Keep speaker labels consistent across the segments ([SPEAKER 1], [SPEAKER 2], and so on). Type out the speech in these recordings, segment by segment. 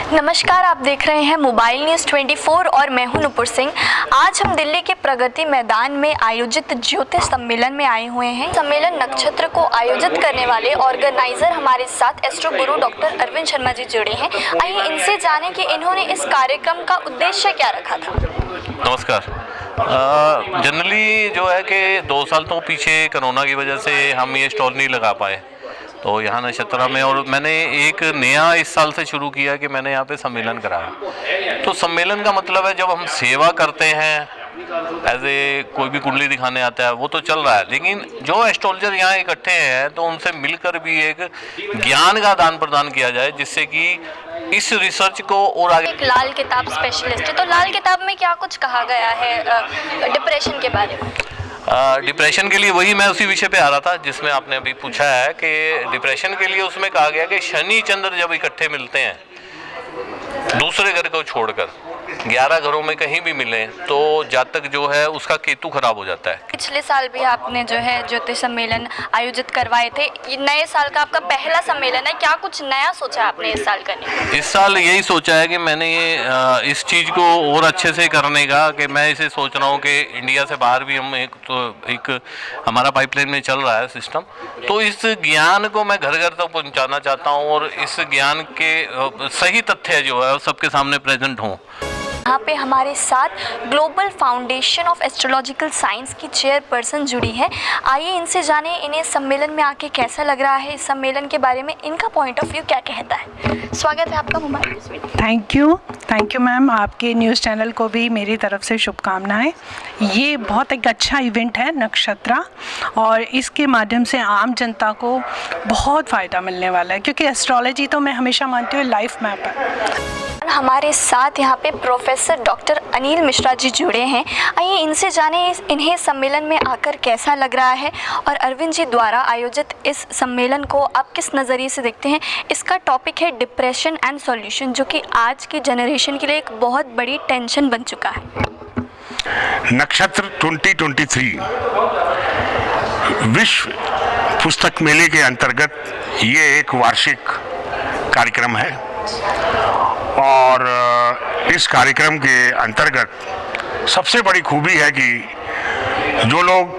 [SPEAKER 1] नमस्कार, आप देख रहे हैं मोबाइल न्यूज़ 24 और मैं हूं नुपुर सिंह। आज हम दिल्ली के प्रगति मैदान में आयोजित ज्योतिष सम्मेलन में आए हुए हैं। सम्मेलन नक्षत्र को आयोजित करने वाले ऑर्गेनाइजर हमारे साथ एस्ट्रो गुरु डॉक्टर अरविंद शर्मा जी जुड़े हैं। आइए इनसे जानें कि इन्होंने इस कार्यक्रम का उद्देश्य क्या रखा था।
[SPEAKER 2] नमस्कार। जनरली जो है कि 2 साल तो पीछे कोरोना की वजह से हम ये स्टॉल नहीं लगा पाए, तो यहाँ नक्षत्रा में, और मैंने एक नया इस साल से शुरू किया कि मैंने यहाँ पे सम्मेलन कराया। तो सम्मेलन का मतलब है जब हम सेवा करते हैं, एज ए कोई भी कुंडली दिखाने आता है वो तो चल रहा है, लेकिन जो एस्ट्रोलॉजर यहाँ इकट्ठे हैं तो उनसे मिलकर भी एक ज्ञान का आदान प्रदान किया जाए, जिससे कि इस रिसर्च को और आगे।
[SPEAKER 1] एक लाल किताब स्पेशलिस्ट है, तो लाल किताब में क्या कुछ कहा गया है डिप्रेशन के बारे में?
[SPEAKER 2] डिप्रेशन के लिए वही मैं उसी विषय पे आ रहा था जिसमें आपने अभी पूछा है कि डिप्रेशन के लिए उसमें कहा गया कि शनि चंद्र जब इकट्ठे मिलते हैं दूसरे घर को छोड़कर 11 घरों में कहीं भी मिले तो जातक जो है उसका केतु खराब हो जाता है।
[SPEAKER 1] पिछले साल भी आपने जो है ज्योतिष सम्मेलन आयोजित करवाए थे, ये नए साल का आपका पहला सम्मेलन है, क्या कुछ नया सोचा आपने इस साल करने का?
[SPEAKER 2] इस साल यही सोचा है कि मैंने ये इस चीज़ को और अच्छे से करने का, कि मैं इसे सोच रहा हूँ कि इंडिया से बाहर भी हम एक हमारा पाइपलाइन में चल रहा है सिस्टम, तो इस ज्ञान को मैं घर घर तक पहुँचाना चाहता हूँ और इस ज्ञान के सही तथ्य जो है सबके सामने प्रेजेंट हों।
[SPEAKER 1] यहाँ पे हमारे साथ global foundation of astrological science की चेयरपर्सन जुड़ी है। आइए इनसे जाने इन्हें सम्मेलन में आके कैसा लग रहा है, इस सम्मेलन के बारे में इनका पॉइंट ऑफ व्यू क्या कहता है। स्वागत है आपका मोबाइल न्यूज़ में।
[SPEAKER 3] थैंक यू मैम, आपके न्यूज़ चैनल को भी मेरी तरफ से शुभकामनाएं। ये बहुत एक अच्छा इवेंट है नक्षत्रा, और इसके माध्यम से आम जनता को बहुत फ़ायदा मिलने वाला है, क्योंकि एस्ट्रोलॉजी तो मैं हमेशा मानती हूँ लाइफ मैप है।
[SPEAKER 1] हमारे साथ यहाँ पे प्रोफेसर डॉक्टर अनिल मिश्रा जी जुड़े हैं। आइए इनसे जाने इन्हें सम्मेलन में आकर कैसा लग रहा है और अरविंद जी द्वारा आयोजित इस सम्मेलन को आप किस नज़रिए से देखते हैं। इसका टॉपिक है डिप्रेशन एंड सॉल्यूशन, जो कि आज की जनरेशन के लिए एक बहुत बड़ी टेंशन बन चुका है।
[SPEAKER 4] नक्षत्र 2023 विश्व पुस्तक मेले के अंतर्गत ये एक वार्षिक कार्यक्रम है, और इस कार्यक्रम के अंतर्गत सबसे बड़ी खूबी है कि जो लोग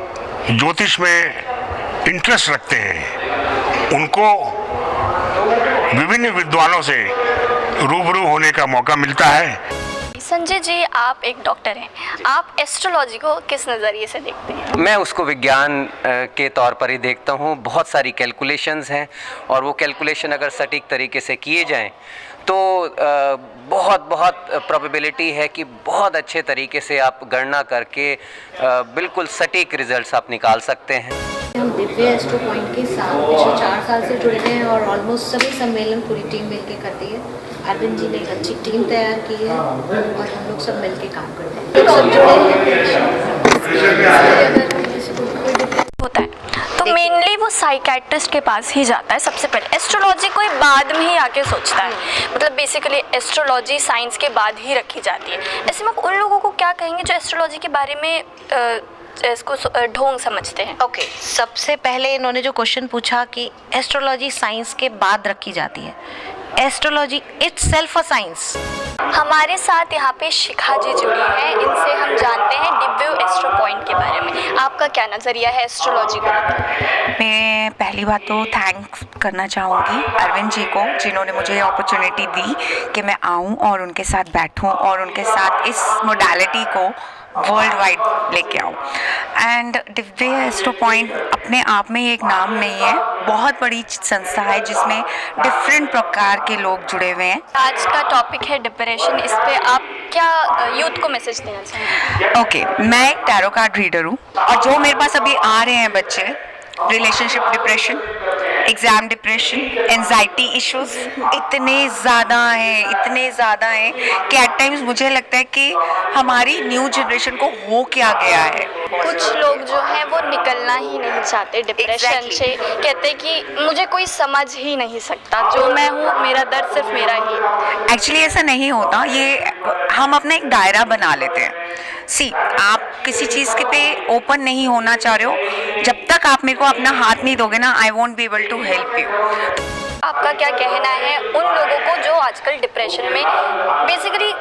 [SPEAKER 4] ज्योतिष में इंटरेस्ट रखते हैं उनको विभिन्न विद्वानों से रूबरू होने का मौका मिलता है।
[SPEAKER 1] संजय जी, आप एक डॉक्टर हैं, आप एस्ट्रोलॉजी को किस नज़रिए से देखते हैं?
[SPEAKER 5] मैं उसको विज्ञान के तौर पर ही देखता हूँ। बहुत सारी कैलकुलेशंस हैं, और वो कैलकुलेशन अगर सटीक तरीके से किए जाएं तो बहुत प्रोबेबिलिटी है कि बहुत अच्छे तरीके से आप गणना करके बिल्कुल सटीक रिजल्ट्स आप निकाल सकते हैं।
[SPEAKER 6] हम दिव्य एस्ट्रो पॉइंट के साथ पिछले 4 साल से जुड़े हैं और ऑलमोस्ट सभी सम्मेलन पूरी टीम मिलकर करती है। अरविंद जी ने एक अच्छी टीम तैयार की है और हम लोग सब मिलकर काम करते हैं। सब जुड़े
[SPEAKER 1] होता है तो मेनली वो साइकेट्रिस्ट के पास ही जाता है सबसे पहले। एस्ट्रोलॉजी कोई बाद में ही आके सोचता है, मतलब बेसिकली एस्ट्रोलॉजी साइंस के बाद ही रखी जाती है। ऐसे में आप उन लोगों को क्या कहेंगे जो एस्ट्रोलॉजी के बारे में इसको ढोंग समझते हैं?
[SPEAKER 6] ओके, सबसे पहले इन्होंने जो क्वेश्चन पूछा कि एस्ट्रोलॉजी साइंस के बाद रखी जाती है, एस्ट्रोलॉजी इटसेल्फ अ साइंस।
[SPEAKER 1] हमारे साथ यहाँ पे शिखा जी जुड़ी हैं, इनसे हम जानते हैं दिव्य एस्ट्रो पॉइंट के बारे में। आपका क्या नज़रिया है एस्ट्रोलॉजी को?
[SPEAKER 7] मैं पहली बात तो थैंक्स करना चाहूँगी अरविंद जी को, जिन्होंने मुझे ये अपॉर्चुनिटी दी कि मैं आऊँ और उनके साथ बैठूँ और उनके साथ इस मोडालिटी को वर्ल्ड वाइड लेके आऊँ। एंड दिव्य एस्ट्रो पॉइंट अपने आप में एक नाम नहीं है, बहुत बड़ी संस्था है जिसमें डिफरेंट प्रकार के लोग जुड़े हुए हैं।
[SPEAKER 1] आज का टॉपिक है डिप्रेशन, इस पे आप क्या यूथ को मैसेज देना चाहेंगे?
[SPEAKER 7] ओके, मैं एक टैरो कार्ड रीडर हूँ, और जो मेरे पास अभी आ रहे हैं बच्चे, relationship depression, exam depression, anxiety issues इतने ज़्यादा हैं कि एट टाइम्स मुझे लगता है कि हमारी न्यू जनरेशन को हो क्या गया है।
[SPEAKER 1] कुछ लोग जो हैं वो निकलना ही नहीं चाहते डिप्रेशन से, कहते कि मुझे कोई समझ ही नहीं सकता, जो मैं हूँ मेरा दर्द सिर्फ मेरा ही।
[SPEAKER 7] एक्चुअली ऐसा नहीं होता, ये हम अपना एक दायरा बना लेते हैं। सी, आप किसी चीज़ के पे ओपन नहीं होना चाह रहे हो, जब तक आप मेरे को अपना हाथ नहीं दोगे ना, I won't be able to help you.
[SPEAKER 1] आपका क्या कहना है उन लोगों को जो आजकल डिप्रेशन में बेसिकली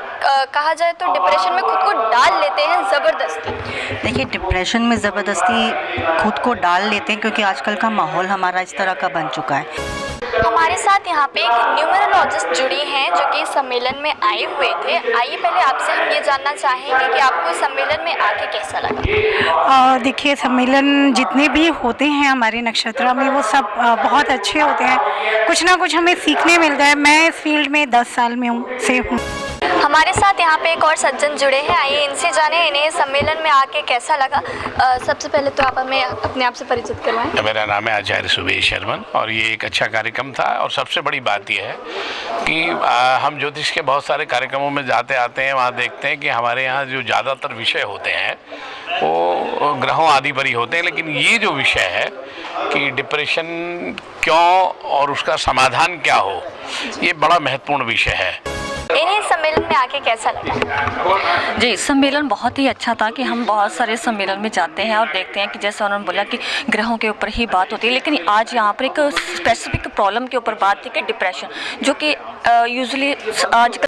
[SPEAKER 1] कहा जाए तो डिप्रेशन में खुद को डाल लेते हैं ज़बरदस्ती?
[SPEAKER 8] देखिए, डिप्रेशन में ज़बरदस्ती खुद को डाल लेते हैं क्योंकि आजकल का माहौल हमारा इस तरह का बन चुका है।
[SPEAKER 1] हमारे साथ यहाँ पे एक न्यूमरोलॉजिस्ट जुड़ी हैं जो कि सम्मेलन में आए हुए थे। आइए पहले आपसे हम ये जानना चाहेंगे कि आपको इस सम्मेलन में आके कैसा लगा?
[SPEAKER 3] देखिए, सम्मेलन जितने भी होते हैं हमारे नक्षत्रा में वो सब बहुत अच्छे होते हैं। कुछ ना कुछ हमें सीखने मिलता है। मैं इस फील्ड में 10 साल में हूँ।
[SPEAKER 1] हमारे साथ यहाँ पे एक और सज्जन जुड़े हैं, आइए इनसे जाने इन्हें सम्मेलन में आके कैसा लगा। सबसे पहले तो आप हमें अपने आप से परिचित करवाएं।
[SPEAKER 4] मेरा नाम है आचार्य सुबेश शर्मन और ये एक अच्छा कार्यक्रम था। और सबसे बड़ी बात यह है कि हम ज्योतिष के बहुत सारे कार्यक्रमों में जाते आते हैं, वहाँ देखते हैं कि हमारे यहाँ जो ज़्यादातर विषय होते हैं वो ग्रहों आदि पर ही होते हैं, लेकिन ये जो विषय है कि डिप्रेशन क्यों और उसका समाधान क्या हो, ये बड़ा महत्वपूर्ण विषय है।
[SPEAKER 1] इन्हें सम्मेलन में आके कैसा लगा?
[SPEAKER 9] जी, सम्मेलन बहुत ही अच्छा था कि हम बहुत सारे सम्मेलन में जाते हैं और देखते हैं कि जैसे उन्होंने बोला कि ग्रहों के ऊपर ही बात होती है, लेकिन आज यहाँ पर एक स्पेसिफिक प्रॉब्लम के ऊपर बात थी कि डिप्रेशन, जो कि यूजुअली आज